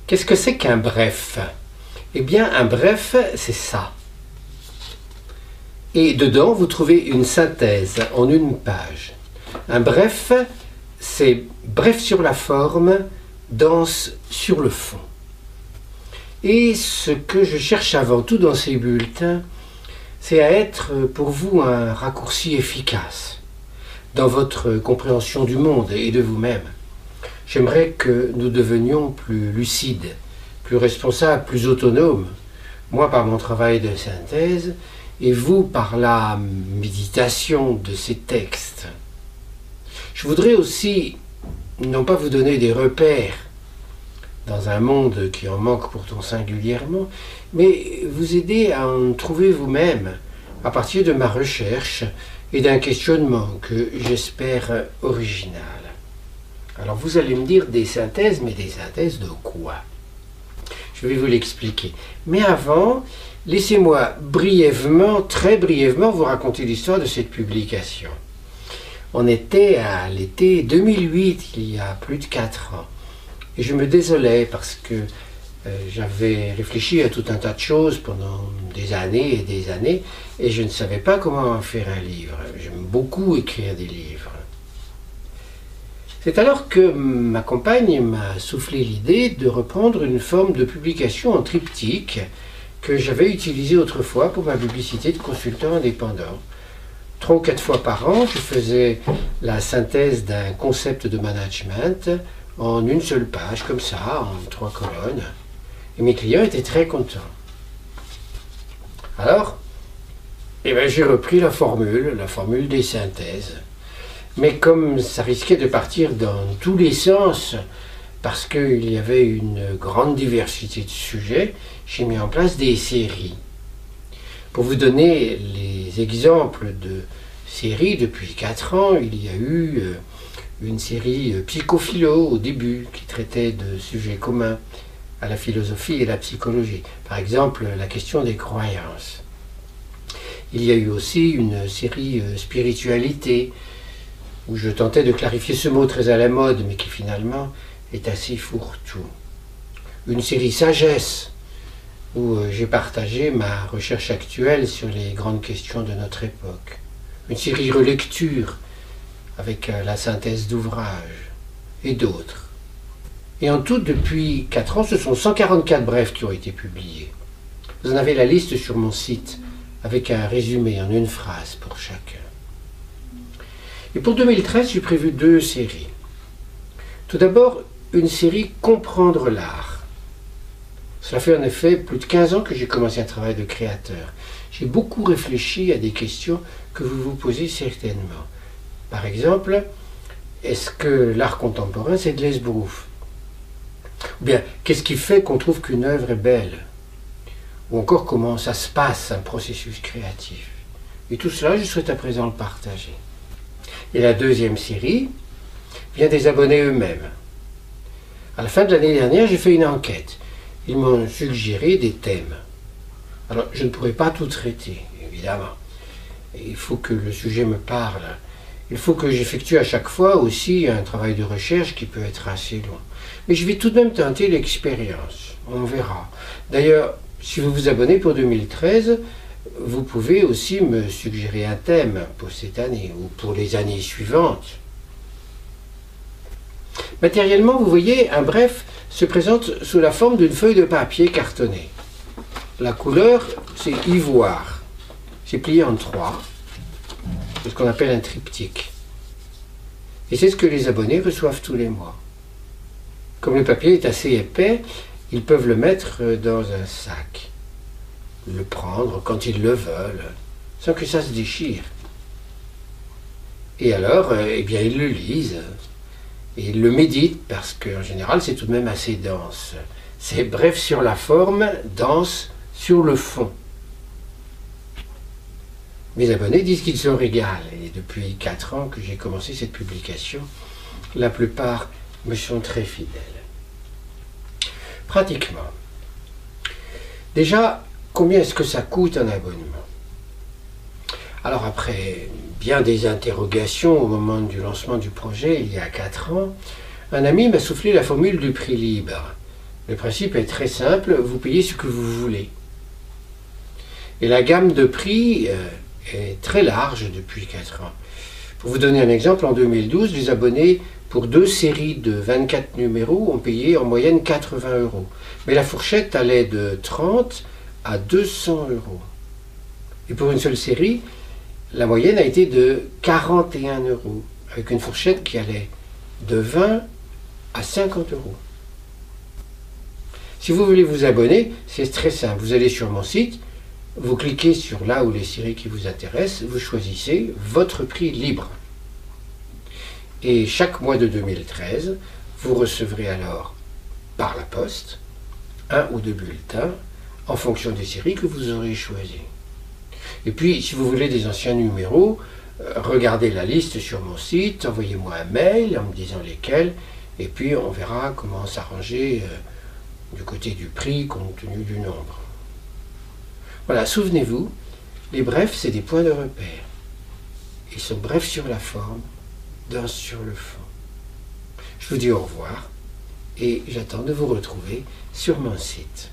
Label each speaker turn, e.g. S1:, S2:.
S1: Qu'est-ce que c'est qu'un bref? Eh bien, un bref, c'est ça. Et dedans, vous trouvez une synthèse en une page. Un bref, c'est bref sur la forme, dense sur le fond. Et ce que je cherche avant tout dans ces bulletins, c'est à être pour vous un raccourci efficace dans votre compréhension du monde et de vous-même. J'aimerais que nous devenions plus lucides, plus responsables, plus autonomes, moi par mon travail de synthèse et vous par la méditation de ces textes. Je voudrais aussi, non pas vous donner des repères dans un monde qui en manque pourtant singulièrement, mais vous aider à en trouver vous-même à partir de ma recherche et d'un questionnement que j'espère original. Alors vous allez me dire des synthèses, mais des synthèses de quoi? Je vais vous l'expliquer. Mais avant, laissez-moi brièvement, très brièvement, vous raconter l'histoire de cette publication. On était à l'été 2008, il y a plus de 4 ans. Et je me désolais parce que j'avais réfléchi à tout un tas de choses pendant des années, et je ne savais pas comment en faire un livre. J'aime beaucoup écrire des livres. C'est alors que ma compagne m'a soufflé l'idée de reprendre une forme de publication en triptyque que j'avais utilisée autrefois pour ma publicité de consultant indépendant. 3 ou 4 fois par an, je faisais la synthèse d'un concept de management en une seule page, comme ça, en 3 colonnes. Et mes clients étaient très contents. Alors, j'ai repris la formule des synthèses. Mais comme ça risquait de partir dans tous les sens, parce qu'il y avait une grande diversité de sujets, j'ai mis en place des séries. Pour vous donner les exemples de séries, depuis 4 ans, il y a eu une série Psychophilo au début, qui traitait de sujets communs à la philosophie et la psychologie. Par exemple, la question des croyances. Il y a eu aussi une série Spiritualité, où je tentais de clarifier ce mot très à la mode, mais qui finalement est assez fourre-tout. Une série Sagesse, où j'ai partagé ma recherche actuelle sur les grandes questions de notre époque. Une série Relecture, avec la synthèse d'ouvrages, et d'autres. Et en tout, depuis 4 ans, ce sont 144 brefs qui ont été publiés. Vous en avez la liste sur mon site, avec un résumé en une phrase pour chacun. Et pour 2013, j'ai prévu 2 séries. Tout d'abord, une série Comprendre l'art. Cela fait en effet plus de 15 ans que j'ai commencé un travail de créateur. J'ai beaucoup réfléchi à des questions que vous vous posez certainement. Par exemple, est-ce que l'art contemporain, c'est de l'esbrouf? Ou bien, qu'est-ce qui fait qu'on trouve qu'une œuvre est belle? Ou encore, comment ça se passe, un processus créatif? Et tout cela, je souhaite à présent le partager. Et la 2e série vient des abonnés eux-mêmes. À la fin de l'année dernière, j'ai fait une enquête. Ils m'ont suggéré des thèmes. Alors, je ne pourrai pas tout traiter, évidemment. Il faut que le sujet me parle. Il faut que j'effectue à chaque fois aussi un travail de recherche qui peut être assez long. Mais je vais tout de même tenter l'expérience. On verra. D'ailleurs, si vous vous abonnez pour 2013, vous pouvez aussi me suggérer un thème pour cette année ou pour les années suivantes. Matériellement, vous voyez, un bref se présente sous la forme d'une feuille de papier cartonnée. La couleur, c'est ivoire. C'est plié en 3. C'est ce qu'on appelle un triptyque. Et c'est ce que les abonnés reçoivent tous les mois. Comme le papier est assez épais, ils peuvent le mettre dans un sac. Le prendre quand ils le veulent, sans que ça se déchire. Et alors, ils le lisent, et ils le méditent, parce qu'en général, c'est tout de même assez dense. C'est bref sur la forme, dense sur le fond. Mes abonnés disent qu'ils se régalent, et depuis 4 ans que j'ai commencé cette publication, la plupart me sont très fidèles. Pratiquement. Déjà, combien est-ce que ça coûte un abonnement? Alors après bien des interrogations au moment du lancement du projet, il y a 4 ans, un ami m'a soufflé la formule du prix libre. Le principe est très simple, vous payez ce que vous voulez. Et la gamme de prix est très large depuis 4 ans. Pour vous donner un exemple, en 2012, les abonnés pour 2 séries de 24 numéros ont payé en moyenne 80 €. Mais la fourchette allait de 30 à 200 €. Et pour une seule série, la moyenne a été de 41 €, avec une fourchette qui allait de 20 à 50 €. Si vous voulez vous abonner, c'est très simple. Vous allez sur mon site, vous cliquez sur là où les séries qui vous intéressent, vous choisissez votre prix libre. Et chaque mois de 2013, vous recevrez alors par la poste 1 ou 2 bulletins en fonction des séries que vous aurez choisies. Et puis, si vous voulez des anciens numéros, regardez la liste sur mon site, envoyez-moi un mail en me disant lesquels, et puis on verra comment s'arranger du côté du prix compte tenu du nombre. Voilà, souvenez-vous, les brefs, c'est des points de repère. Ils sont brefs sur la forme, denses sur le fond. Je vous dis au revoir et j'attends de vous retrouver sur mon site.